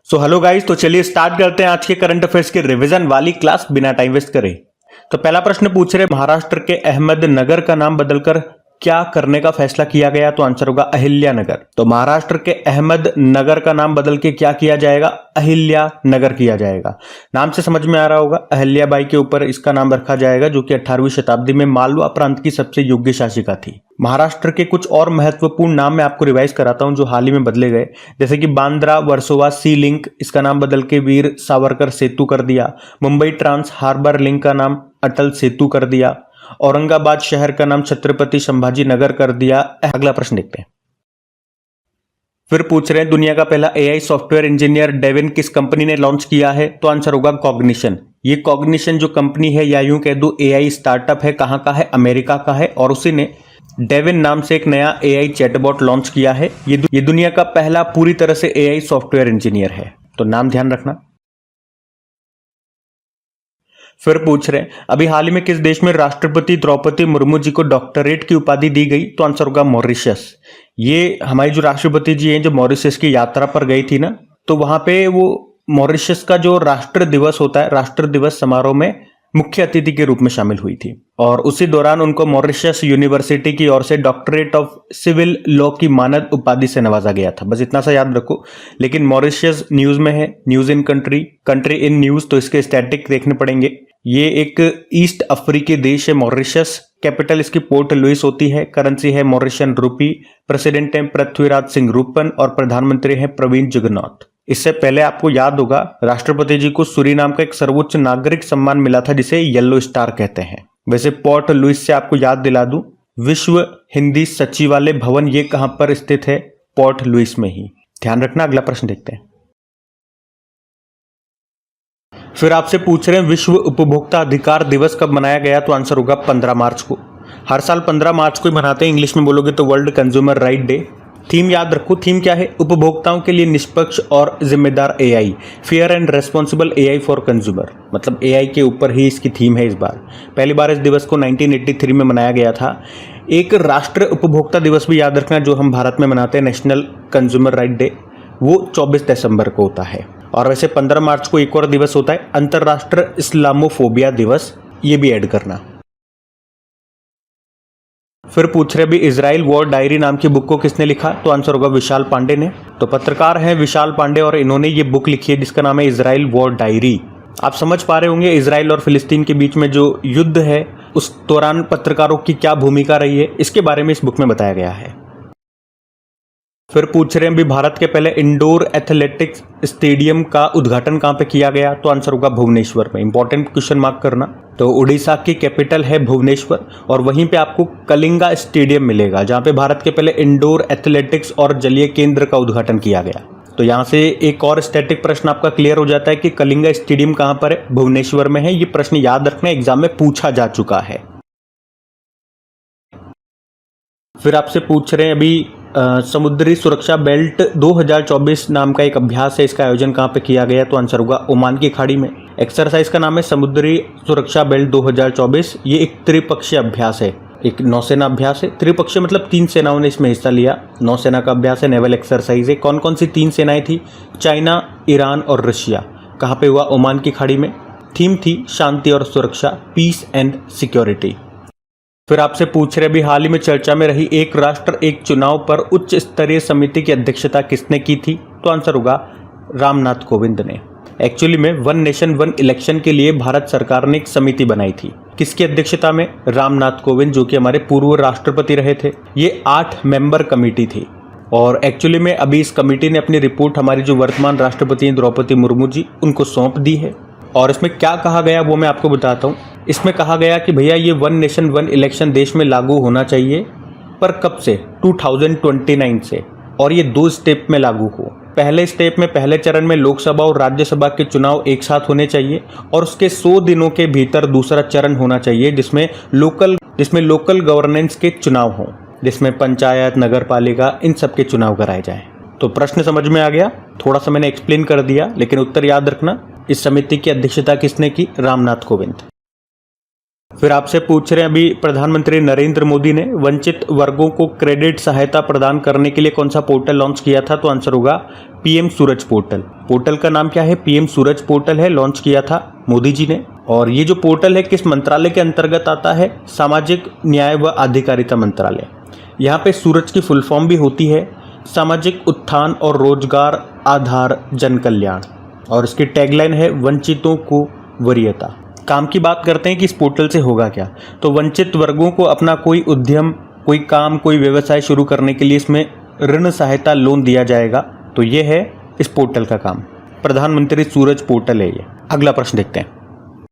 Hello guys, तो चलिए start करते हैं आज के करंट अफेयर्स की रिवीजन वाली क्लास बिना टाइम वेस्ट करे। तो पहला प्रश्न पूछ रहे, महाराष्ट्र के अहमदनगर का नाम बदलकर क्या करने का फैसला किया गया? तो आंसर होगा अहिल्या नगर। तो महाराष्ट्र के अहमदनगर का नाम बदल के क्या किया जाएगा? अहिल्या नगर किया जाएगा। नाम से समझ में आ रहा होगा, अहिल्या बाई के ऊपर इसका नाम रखा जाएगा, जो कि 18वीं शताब्दी में मालवा प्रांत की सबसे योग्य शासिका थी। महाराष्ट्र के कुछ और महत्वपूर्ण नाम मैं आपको रिवाइज कराता हूं जो हाल ही में बदले गए, जैसे कि बांद्रा वर्सोवा सी लिंक, इसका नाम बदल के वीर सावरकर सेतु कर दिया। मुंबई ट्रांस हार्बर लिंक का नाम अटल सेतु कर दिया। औरंगाबाद शहर का नाम छत्रपति संभाजी नगर कर दिया। अगला प्रश्न देखते हैं। फिर पूछ रहे हैं, दुनिया का पहला एआई सॉफ्टवेयर इंजीनियर डेविन किस कंपनी ने लॉन्च किया है? तो आंसर होगा कॉग्निशन। ये कॉग्निशन जो कंपनी है, या यूं कह दो एआई स्टार्टअप है, कहां का है? अमेरिका का है, और उसी ने डेविन नाम से एक नया एआई चैटबॉट लॉन्च किया है। ये दुनिया का पहला पूरी तरह से एआई सॉफ्टवेयर इंजीनियर है, तो नाम ध्यान रखना। फिर पूछ रहे हैं, अभी हाल ही में किस देश में राष्ट्रपति द्रौपदी मुर्मू जी को डॉक्टरेट की उपाधि दी गई? तो आंसर होगा मॉरिशस। ये हमारी जो राष्ट्रपति जी हैं, जो मॉरिशस की यात्रा पर गई थी ना, तो वहां पे वो मॉरिशस का जो राष्ट्र दिवस होता है, राष्ट्र दिवस समारोह में मुख्य अतिथि के रूप में शामिल हुई थी, और उसी दौरान उनको मॉरिशस यूनिवर्सिटी की ओर से डॉक्टरेट ऑफ सिविल लॉ की मानद उपाधि से नवाजा गया था। बस इतना सा याद रखो। लेकिन मॉरिशस न्यूज में है, news in country, country in news, तो इसके स्टैटिक देखने पड़ेंगे। ये एक ईस्ट अफ्रीकी देश है मॉरिशस। कैपिटल इसकी पोर्ट लुइस होती है। करेंसी है मॉरिशन रूपी। प्रेसिडेंट है पृथ्वीराज सिंह रूपन, और प्रधानमंत्री है प्रवीण जुगनॉथ। इससे पहले आपको याद होगा, राष्ट्रपति जी को सूरीनाम का एक सर्वोच्च नागरिक सम्मान मिला था, जिसे येलो स्टार कहते हैं। वैसे पोर्ट लुइस से आपको याद दिला दूं, विश्व हिंदी सचिवालय भवन ये कहां पर स्थित है? पोर्ट लुइस में ही। ध्यान रखना। अगला प्रश्न देखते हैं। फिर आपसे पूछ रहे हैं, विश्व उपभोक्ता अधिकार दिवस कब मनाया गया? तो आंसर होगा 15 मार्च को। हर साल 15 मार्च को ही मनाते हैं। इंग्लिश में बोलोगे तो world consumer right day. Theme याद रखो। थीम क्या है? उपभोक्ताओं के लिए निष्पक्ष और जिम्मेदार AI, fair and responsible AI for consumer. मतलब एआई के ऊपर ही इसकी थीम है इस बार। पहली बार इस दिवस को 1983 में मनाया गया था। एक राष्ट्रीय उपभोक्ता दिवस भी याद रखना, जो हम भारत में मनाते हैं, नेशनल कंज्यूमर राइट डे, वो 24 दिसंबर को होता है। और वैसे 15 मार्च को एक और दिवस होता है, अंतर्राष्ट्रीय इस्लामोफोबिया दिवस, ये भी ऐड करना। फिर पूछ रहे, भी इजराइल वॉर डायरी नाम की बुक को किसने लिखा? तो आंसर होगा विशाल पांडे ने। तो पत्रकार हैं विशाल पांडे, और इन्होंने ये बुक लिखी है जिसका नाम है इजराइल वॉर डायरी। आप समझ पा रहे होंगे इजराइल और फिलिस्तीन के बीच में जो युद्ध है, उस दौरान पत्रकारों की क्या भूमिका रही है, इसके बारे में इस बुक में बताया गया है। फिर पूछ रहे हैं, भी भारत के पहले इंडोर एथलेटिक्स स्टेडियम का उद्घाटन कहां पे किया गया? तो आंसर होगा भुवनेश्वर में। इंपॉर्टेंट क्वेश्चन मार्क करना। तो उड़ीसा की कैपिटल है भुवनेश्वर, और वहीं पे आपको कलिंगा स्टेडियम मिलेगा, जहां पे भारत के पहले इंडोर एथलेटिक्स और जलीय केंद्र का उद्घाटन किया गया। तो यहां से एक और स्टैटिक प्रश्न आपका क्लियर हो जाता है कि कलिंगा स्टेडियम कहां पर है? भुवनेश्वर में है। ये प्रश्न याद रखना, एग्जाम में पूछा जा चुका है। फिर आपसे पूछ रहे हैं, अभी समुद्री सुरक्षा बेल्ट 2024 नाम का एक अभ्यास है, इसका आयोजन कहां पे किया गया? तो आंसर होगा ओमान की खाड़ी में। एक्सरसाइज का नाम है समुद्री सुरक्षा बेल्ट 2024। ये एक त्रिपक्षीय अभ्यास है, एक नौसेना अभ्यास है। त्रिपक्षीय मतलब 3 सेनाओं ने इसमें हिस्सा लिया। नौसेना का अभ्यास है, नेवल एक्सरसाइज है। कौन कौन सी 3 सेनाएं थी? चाइना, ईरान और रशिया। कहां पे हुआ? ओमान की खाड़ी में। थीम थी शांति और सुरक्षा, पीस एंड सिक्योरिटी। फिर आपसे पूछ रहे, अभी हाल ही में चर्चा में रही एक राष्ट्र एक चुनाव पर उच्च स्तरीय समिति की अध्यक्षता किसने की थी? तो आंसर होगा रामनाथ कोविंद ने। एक्चुअली में वन नेशन वन इलेक्शन के लिए भारत सरकार ने एक समिति बनाई थी। किसकी अध्यक्षता में? रामनाथ कोविंद, जो कि हमारे पूर्व राष्ट्रपति रहे थे। ये 8 मेंबर कमेटी थी, और एक्चुअली में अभी इस कमेटी ने अपनी रिपोर्ट हमारी जो वर्तमान राष्ट्रपति हैं द्रौपदी मुर्मू जी, उनको सौंप दी है। और इसमें क्या कहा गया वो मैं आपको बताता हूँ। इसमें कहा गया कि भैया ये वन नेशन वन इलेक्शन देश में लागू होना चाहिए, पर कब से? 2029 से, और ये 2 स्टेप में लागू हो। पहले स्टेप में, पहले चरण में लोकसभा और राज्यसभा के चुनाव एक साथ होने चाहिए, और उसके 100 दिनों के भीतर दूसरा चरण होना चाहिए जिसमें लोकल गवर्नेंस के चुनाव हों, जिसमें पंचायत, नगर पालिका, इन सब के चुनाव कराए जाएं। तो प्रश्न समझ में आ गया? थोड़ा सा मैंने एक्सप्लेन कर दिया, लेकिन उत्तर याद रखना। इस समिति की अध्यक्षता किसने की? रामनाथ कोविंद। फिर आपसे पूछ रहे हैं अभी प्रधानमंत्री नरेंद्र मोदी ने वंचित वर्गों को क्रेडिट सहायता प्रदान करने के लिए कौन सा पोर्टल लॉन्च किया था? तो आंसर होगा पीएम सूरज पोर्टल। पोर्टल का नाम क्या है? पीएम सूरज पोर्टल है, लॉन्च किया था मोदी जी ने। और ये जो पोर्टल है किस मंत्रालय के अंतर्गत आता है? सामाजिक न्याय व अधिकारिता मंत्रालय। यहाँ पे सूरज की फुल फॉर्म भी होती है सामाजिक उत्थान और रोजगार आधार जन कल्याण, और इसकी टैगलाइन है वंचितों को वरीयता। काम की बात करते हैं कि इस पोर्टल से होगा क्या। तो वंचित वर्गों को अपना कोई उद्यम, कोई काम, कोई व्यवसाय शुरू करने के लिए इसमें ऋण सहायता लोन दिया जाएगा। तो ये है इस पोर्टल का काम, प्रधानमंत्री सूरज पोर्टल है ये। अगला प्रश्न देखते हैं।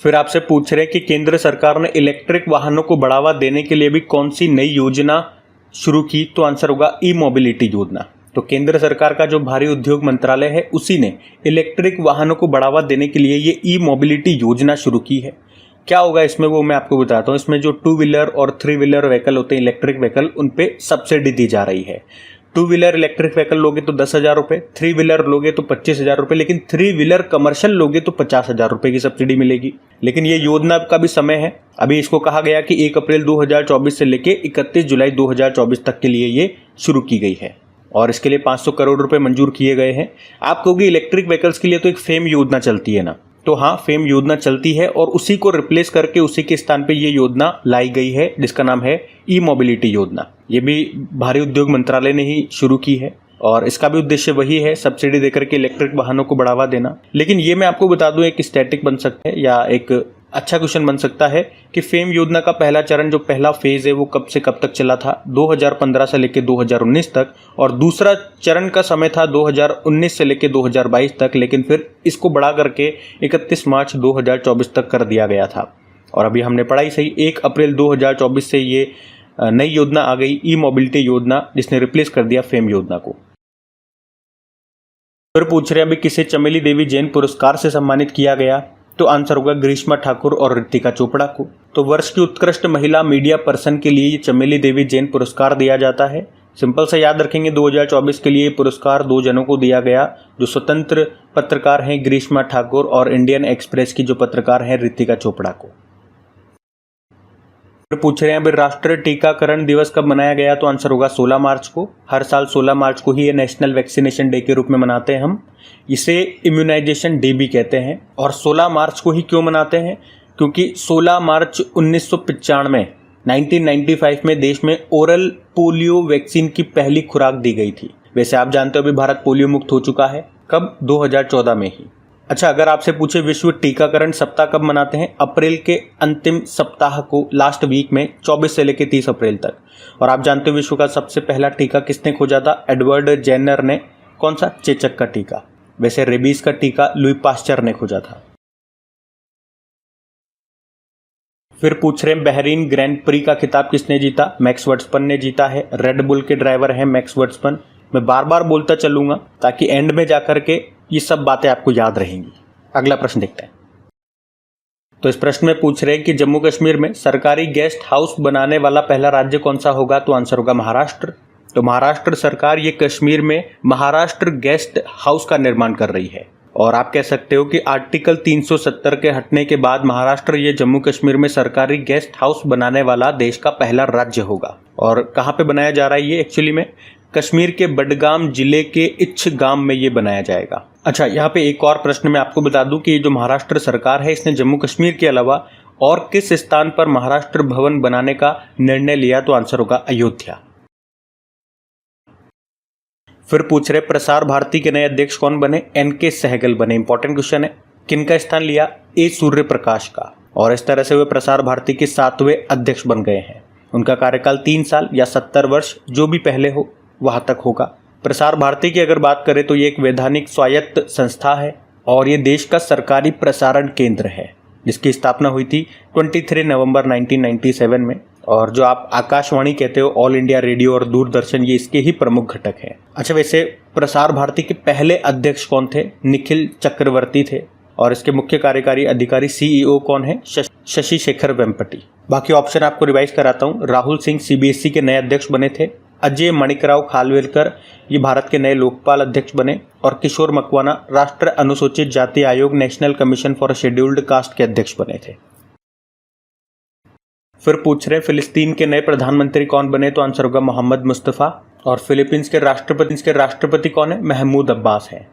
फिर आपसे पूछ रहे हैं कि केंद्र सरकार ने इलेक्ट्रिक वाहनों को बढ़ावा देने के लिए भी कौन सी नई योजना शुरू की? तो आंसर होगा ई मोबिलिटी योजना। तो केंद्र सरकार का जो भारी उद्योग मंत्रालय है उसी ने इलेक्ट्रिक वाहनों को बढ़ावा देने के लिए ये ई मोबिलिटी योजना शुरू की है। क्या होगा इसमें वो मैं आपको बताता हूँ। इसमें जो 2 व्हीलर और 3 व्हीलर व्हीकल होते हैं इलेक्ट्रिक व्हीकल, उन पे सब्सिडी दी जा रही है। 2 व्हीलर इलेक्ट्रिक व्हीकल लोगे तो 10,000 रुपये, 3 व्हीलर लोगे तो 25,000 रुपये, लेकिन 3 व्हीलर कमर्शियल लोगे तो 50,000 रुपये की सब्सिडी मिलेगी। लेकिन ये योजना का भी समय है। अभी इसको कहा गया कि 1 अप्रैल 2024 से लेके 31 जुलाई 2024 तक के लिए ये शुरू की गई है, और इसके लिए 500 करोड़ रुपए मंजूर किए गए हैं। आप कहोगे इलेक्ट्रिक व्हीकल्स के लिए तो एक फेम योजना चलती है ना, तो हाँ, फेम योजना चलती है और उसी को रिप्लेस करके उसी के स्थान पे ये योजना लाई गई है जिसका नाम है ई मोबिलिटी योजना। ये भी भारी उद्योग मंत्रालय ने ही शुरू की है और इसका भी उद्देश्य वही है, सब्सिडी देकर के इलेक्ट्रिक वाहनों को बढ़ावा देना। लेकिन ये मैं आपको बता दूं, एक स्टैटिक बन सकता है या एक अच्छा क्वेश्चन बन सकता है कि फेम योजना का पहला चरण, जो पहला फेज है, वो कब से कब तक चला था? 2015 से लेकर 2019 तक, और दूसरा चरण का समय था 2019 से लेकर 2022 तक, लेकिन फिर इसको बढ़ा करके 31 मार्च 2024 तक कर दिया गया था। और अभी हमने पढ़ा ही सही, 1 अप्रैल 2024 से ये नई योजना आ गई, ई मोबिलिटी योजना, जिसने रिप्लेस कर दिया फेम योजना को। फिर पूछ रहे हैं अभी किसे चमेली देवी जैन पुरस्कार से सम्मानित किया गया? तो आंसर होगा ग्रीष्मा ठाकुर और ऋतिका चोपड़ा को। तो वर्ष की उत्कृष्ट महिला मीडिया पर्सन के लिए ये चमेली देवी जैन पुरस्कार दिया जाता है। सिंपल से याद रखेंगे, 2024 के लिए पुरस्कार 2 जनों को दिया गया, जो स्वतंत्र पत्रकार हैं ग्रीष्मा ठाकुर, और इंडियन एक्सप्रेस की जो पत्रकार हैं ऋतिका चोपड़ा को। पूछ रहे हैं अभी राष्ट्रीय टीकाकरण दिवस कब मनाया गया? तो आंसर होगा 16 मार्च को। हर साल 16 मार्च को ही ये नेशनल वैक्सीनेशन डे के रूप में मनाते हैं हम। इसे इम्यूनाइजेशन डे भी कहते हैं। और 16 मार्च को ही क्यों मनाते हैं? क्योंकि 16 मार्च 1995 में देश में ओरल पोलियो वैक्सीन की पहली खुराक दी गई थी। वैसे आप जानते हो अभी भारत पोलियो मुक्त हो चुका है। कब? 2014 में ही। अच्छा, अगर आपसे पूछे विश्व टीकाकरण सप्ताह कब मनाते हैं? अप्रैल के अंतिम सप्ताह को, लास्ट वीक में, 24 से लेकर 30 अप्रैल तक। और आप जानते हो विश्व का सबसे पहला टीका किसने खोजा था? एडवर्ड जेनर ने। कौन सा? चेचक का टीका। वैसे रेबीज का टीका लुई पास्चर ने खोजा था। फिर पूछ रहे हैं बहरीन ग्रैंड प्री का खिताब किसने जीता? मैक्स वर्स्टपन ने जीता है। रेड बुल के ड्राइवर हैं मैक्स वर्स्टपन। मैं बार बार बोलता चलूंगा ताकि एंड में जाकर के ये सब बातें आपको याद रहेंगी। अगला प्रश्न देखते हैं। तो इस प्रश्न में पूछ रहे हैं कि जम्मू कश्मीर में सरकारी गेस्ट हाउस बनाने वाला पहला राज्य कौन सा होगा? तो आंसर होगा महाराष्ट्र। तो महाराष्ट्र सरकार ये कश्मीर में महाराष्ट्र गेस्ट हाउस का निर्माण कर रही है। और आप कह सकते हो कि आर्टिकल 370 के हटने के बाद महाराष्ट्र ये जम्मू कश्मीर में सरकारी गेस्ट हाउस बनाने वाला देश का पहला राज्य होगा। और कहाँ पे बनाया जा रहा है ये? एक्चुअली में कश्मीर के बडगाम जिले के इच्छ गांव में ये बनाया जाएगा। अच्छा, यहाँ पे एक और प्रश्न मैं आपको बता दूं कि जो महाराष्ट्र सरकार है इसने जम्मू कश्मीर के अलावा और किस स्थान पर महाराष्ट्र भवन बनाने का निर्णय लिया? तो आंसर होगा अयोध्या। फिर पूछ रहे प्रसार भारती के नए अध्यक्ष कौन बने? एनके सहगल बने। इंपॉर्टेंट क्वेश्चन है। किनका स्थान लिया? ए सूर्य प्रकाश का। और इस तरह से वे प्रसार भारती के 7वें अध्यक्ष बन गए हैं। उनका कार्यकाल 3 साल या 70 वर्ष, जो भी पहले हो वहां तक होगा। प्रसार भारती की अगर बात करें तो ये एक वैधानिक स्वायत्त संस्था है और ये देश का सरकारी प्रसारण केंद्र है, जिसकी स्थापना हुई थी 23 नवंबर 1997 में। और जो आप आकाशवाणी कहते हो, ऑल इंडिया रेडियो और दूरदर्शन, ये इसके ही प्रमुख घटक हैं। अच्छा, वैसे प्रसार भारती के पहले अध्यक्ष कौन थे? निखिल चक्रवर्ती थे। और इसके मुख्य कार्यकारी अधिकारी सीईओ कौन है? शशि शेखर वेम्पटी। बाकी ऑप्शन आपको रिवाइज कराता हूँ। राहुल सिंह सीबीएसई के नए अध्यक्ष बने थे। अजय मणिकराव खालवेलकर ये भारत के नए लोकपाल अध्यक्ष बने। और किशोर मकवाना राष्ट्रीय अनुसूचित जाति आयोग national commission for scheduled caste के अध्यक्ष बने थे। फिर पूछ रहे हैं फिलिस्तीन के नए प्रधानमंत्री कौन बने, तो आंसर होगा मोहम्मद मुस्तफ़ा। और फिलीपींस के राष्ट्रपति कौन है, महमूद अब्बास है।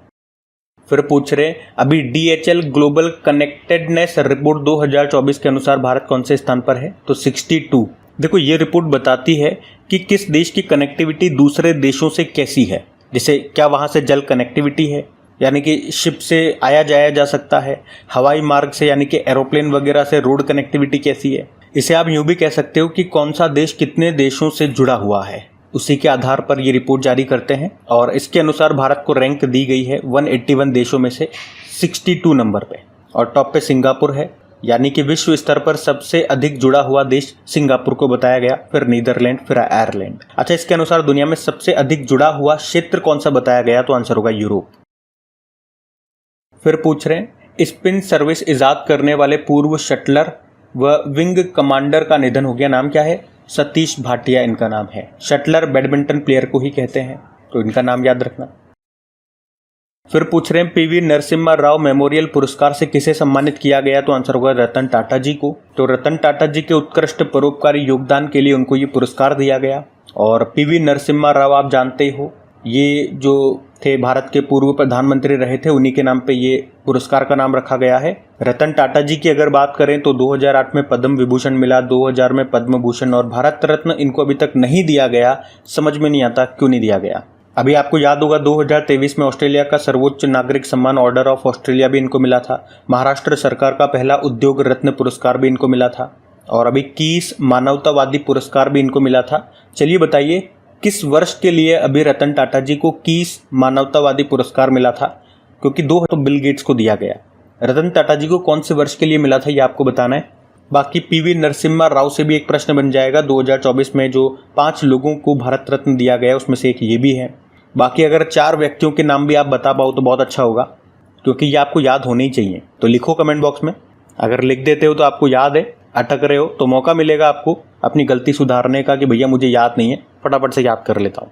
फिर पूछ रहे हैं अभी DHL ग्लोबल कनेक्टेडनेस रिपोर्ट 2024 के अनुसार भारत कौन से स्थान पर है, तो 62। देखो ये रिपोर्ट बताती है कि किस देश की कनेक्टिविटी दूसरे देशों से कैसी है। जैसे क्या वहाँ से जल कनेक्टिविटी है, यानी कि शिप से आया जाया जा सकता है, हवाई मार्ग से यानी कि एरोप्लेन वगैरह से रोड कनेक्टिविटी कैसी है। इसे आप यूँ भी कह सकते हो कि कौन सा देश कितने देशों से जुड़ा हुआ है, उसी के आधार पर ये रिपोर्ट जारी करते हैं। और इसके अनुसार भारत को रैंक दी गई है 181 देशों में से 62 नंबर पे, और टॉप पे सिंगापुर है, यानी कि विश्व स्तर पर सबसे अधिक जुड़ा हुआ देश सिंगापुर को बताया गया, फिर नीदरलैंड, फिर आयरलैंड। अच्छा, इसके अनुसार दुनिया में सबसे अधिक जुड़ा हुआ क्षेत्र कौन सा बताया गया, तो आंसर होगा यूरोप। फिर पूछ रहे हैं स्पिन सर्विस इजाद करने वाले पूर्व शटलर व विंग कमांडर का निधन हो गया, नाम क्या है, सतीश भाटिया इनका नाम है। शटलर बैडमिंटन प्लेयर को ही कहते हैं, तो इनका नाम याद रखना। फिर पूछ रहे हैं PV नरसिम्हा राव मेमोरियल पुरस्कार से किसे सम्मानित किया गया, तो आंसर होगा रतन टाटा जी को। तो रतन टाटा जी के उत्कृष्ट परोपकारी योगदान के लिए उनको ये पुरस्कार दिया गया। और PV नरसिम्हा राव आप जानते ही हो, ये जो थे भारत के पूर्व प्रधानमंत्री रहे थे, उन्हीं के नाम पे ये पुरस्कार का नाम रखा गया है। रतन टाटा जी की अगर बात करें तो 2008 में पद्म विभूषण मिला, 2000 में पद्म भूषण, और भारत रत्न इनको अभी तक नहीं दिया गया। समझ में नहीं आता क्यों नहीं दिया गया। अभी आपको याद होगा 2023 में ऑस्ट्रेलिया का सर्वोच्च नागरिक सम्मान ऑर्डर ऑफ ऑस्ट्रेलिया भी इनको मिला था। महाराष्ट्र सरकार का पहला उद्योग रत्न पुरस्कार भी इनको मिला था, और अभी कीस मानवतावादी पुरस्कार भी इनको मिला था। चलिए बताइए किस वर्ष के लिए अभी रतन टाटा जी को कीस मानवतावादी पुरस्कार मिला था, क्योंकि 2 तो बिल गेट्स को दिया गया। रतन टाटा जी को कौन से वर्ष के लिए मिला था ये आपको बताना है। बाकी PV नरसिम्हा राव से भी एक प्रश्न बन जाएगा। 2024 में जो 5 लोगों को भारत रत्न दिया गया उसमें से एक ये भी है। बाकी अगर 4 व्यक्तियों के नाम भी आप बता पाओ तो बहुत अच्छा होगा, क्योंकि ये आपको याद होने ही चाहिए। तो लिखो कमेंट बॉक्स में, अगर लिख देते हो तो आपको याद है, अटक रहे हो तो मौका मिलेगा आपको अपनी गलती सुधारने का कि भैया मुझे याद नहीं है, फटाफट से याद कर लेता हूँ।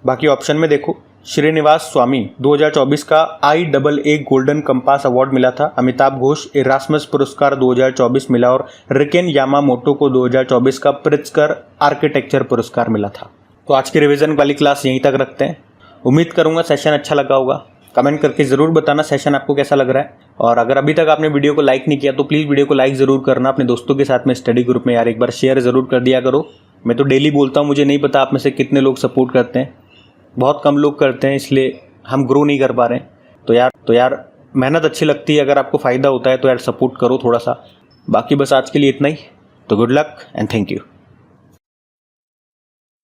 बाकी ऑप्शन में देखो, श्रीनिवास स्वामी 2024 का IAA गोल्डन कंपास अवार्ड मिला था। अमिताभ घोष इरास्मस पुरस्कार 2024 मिला, और रिकेन यामामोटो को 2024 का प्रित्जकर आर्किटेक्चर पुरस्कार मिला था। तो आज की रिवीजन वाली क्लास यहीं तक रखते हैं। उम्मीद करूंगा सेशन अच्छा लगा होगा। कमेंट करके ज़रूर बताना सेशन आपको कैसा लग रहा है। और अगर अभी तक आपने वीडियो को लाइक नहीं किया तो प्लीज़ वीडियो को लाइक ज़रूर करना। अपने दोस्तों के साथ में स्टडी ग्रुप में यार एक बार शेयर ज़रूर कर दिया करो। मैं तो डेली बोलता हूँ, मुझे नहीं पता आप में से कितने लोग सपोर्ट करते हैं। बहुत कम लोग करते हैं, इसलिए हम ग्रो नहीं कर पा रहे हैं। तो यार मेहनत अच्छी लगती है, अगर आपको फ़ायदा होता है तो यार सपोर्ट करो थोड़ा सा। बाकी बस आज के लिए इतना ही। तो good luck and thank you.